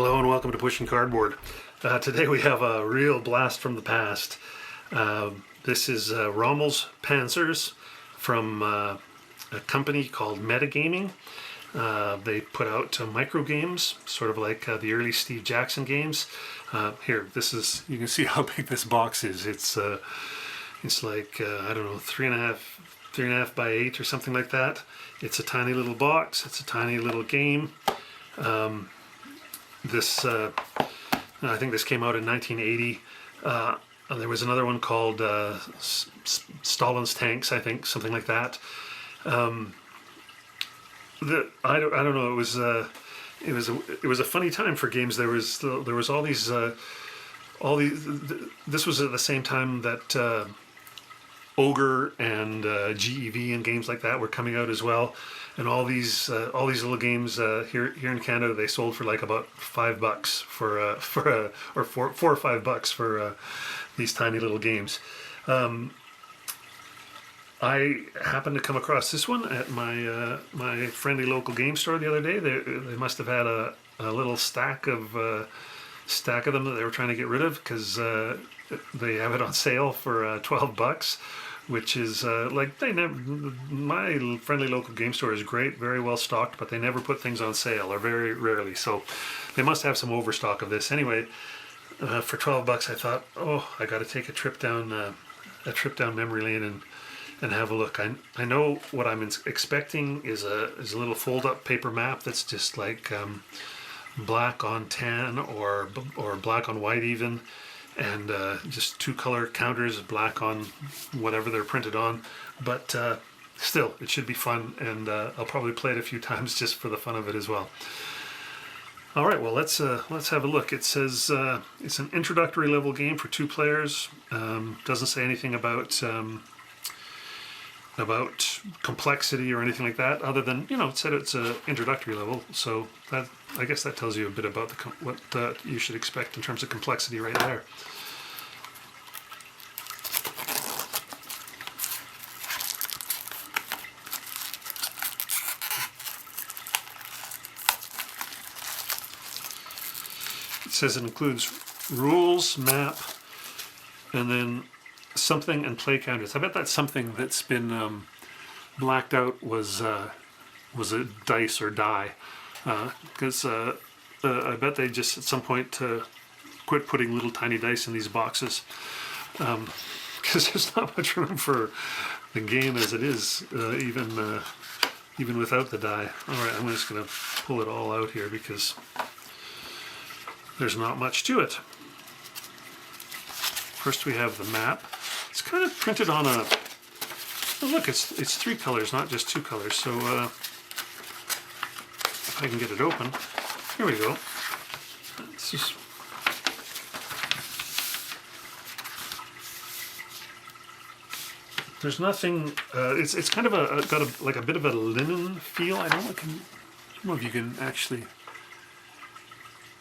Hello and welcome to Pushing Cardboard. Today we have a real blast from the past. This is Rommel's Panzers from a company called Metagaming. They put out microgames, sort of like the early Steve Jackson games. Here, this is, you can see how big this box is. It's like, I don't know, three and a half by 8 or something like that. It's a tiny little box. It's a tiny little game. I think this came out in 1980. There was another one called Stalin's Tanks, I think, something like that. I don't know. It was a funny time for games. There was all these. This was at the same time that Ogre and GEV and games like that were coming out as well. And all these little games here in Canada, they sold for like about $5 or $4 or $5 for these tiny little games. I happened to come across this one at my friendly local game store the other day. They must have had a little stack of them that they were trying to get rid of because they have it on sale for $12. Which is like my friendly local game store is great, very well stocked, but they never put things on sale, or very rarely. So they must have some overstock of this. Anyway, for $12, I thought, oh, I got to take a trip down memory lane and have a look. I know what I'm expecting is a little fold-up paper map that's just like black on tan or black on white even. And just 2 color counters, black on whatever they're printed on. But still, it should be fun, and I'll probably play it a few times just for the fun of it as well. All right, well, let's have a look. It says it's an introductory level game for 2 players. Doesn't say anything about complexity or anything like that, other than, it said it's an introductory level. So that, I guess that tells you a bit about what you should expect in terms of complexity right there. It says it includes rules, map, and then something and play counters. I bet that's something that's been blacked out was a dice or die, because I bet they just at some point quit putting little tiny dice in these boxes, because there's not much room for the game as it is, even without the die. All right, I'm just going to pull it all out here because there's not much to it. First we have the map. It's kind of printed on a, oh look, it's 3 colors, not just 2 colors. So if I can get it open, here we go. It's just, there's nothing. It's kind of got a bit of a linen feel. I don't know if you can actually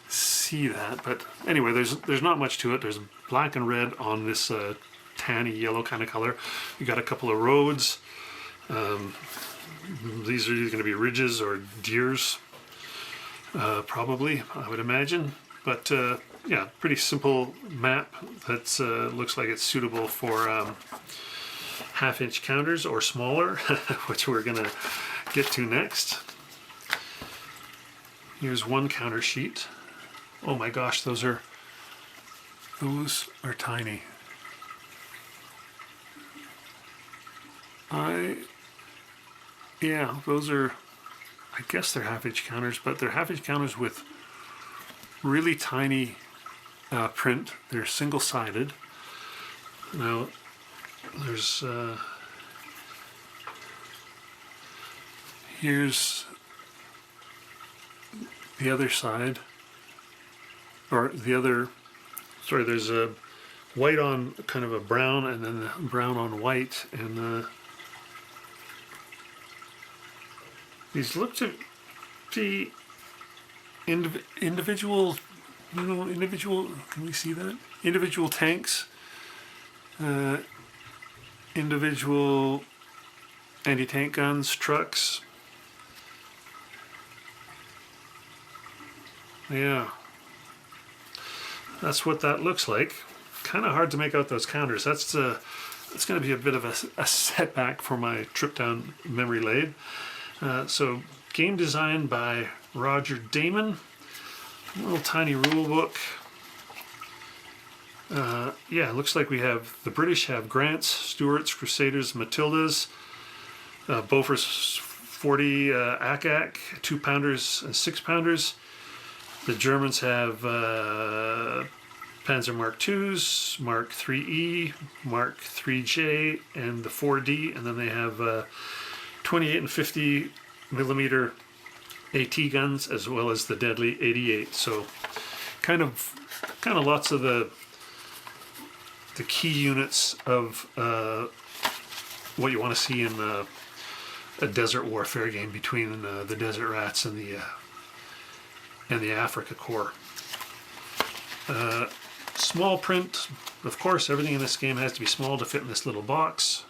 see that, but anyway, there's not much to it. There's black and red on this tanny yellow kind of color. You got a couple of roads. These are either going to be ridges or deers, probably, I would imagine. But yeah, pretty simple map that looks like it's suitable for half-inch counters or smaller, which we're going to get to next. Here's one counter sheet. Oh my gosh, those are tiny. Yeah, those are, I guess they're half-inch counters, but they're half-inch counters with really tiny print. They're single-sided. Now, there's, here's the other side, or the other, sorry, there's a white on kind of a brown, and then the brown on white, and these look to be individual, can we see that? Individual tanks, individual anti-tank guns, trucks. Yeah, that's what that looks like. Kind of hard to make out those counters. That's going to be a bit of a setback for my trip down memory lane. So game design by Roger Damon. A little tiny rule book. Yeah, it looks like we have the British have Grants, Stuarts, Crusaders, Matildas, Beaufort's 40 Ack, 2-pounders and 6-pounders. The Germans have Panzer Mark IIs, Mark IIIe, Mark IIIJ, and the 4D, and then they have 28 and 50 millimeter AT guns as well as the deadly 88. So kind of lots of the key units of what you want to see in a desert warfare game between the Desert Rats and the Africa Corps. Small print, of course. Everything in this game has to be small to fit in this little box.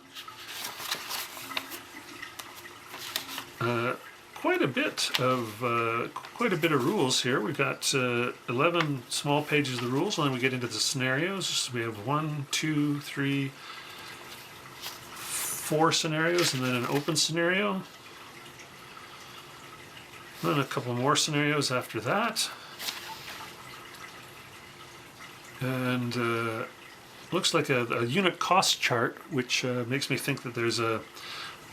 Quite a bit of rules here. We've got 11 small pages of the rules, and then we get into the scenarios. We have 1, 2, 3, 4 scenarios, and then an open scenario. Then a couple more scenarios after that. And looks like a unit cost chart, which makes me think that there's a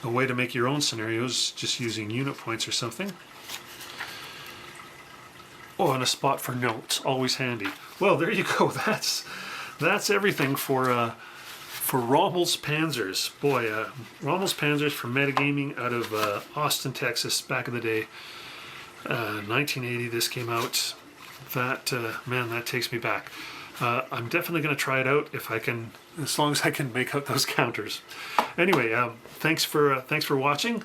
way to make your own scenarios just using unit points or something. Oh, and a spot for notes, always handy. Well, there you go. That's everything for Rommel's Panzers. Boy, Rommel's Panzers from Metagaming out of Austin, Texas, back in the day. 1980 this came out. That man, that takes me back. I'm definitely going to try it out if I can, as long as I can make out those counters. Anyway, thanks for watching.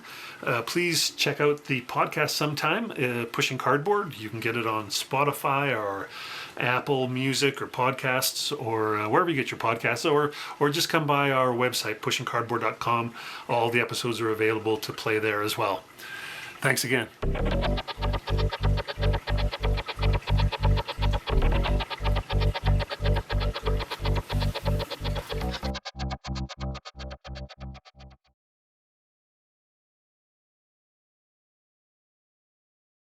Please check out the podcast sometime. Pushing Cardboard. You can get it on Spotify or Apple Music or podcasts or wherever you get your podcasts, or just come by our website pushingcardboard.com. All the episodes are available to play there as well. Thanks again.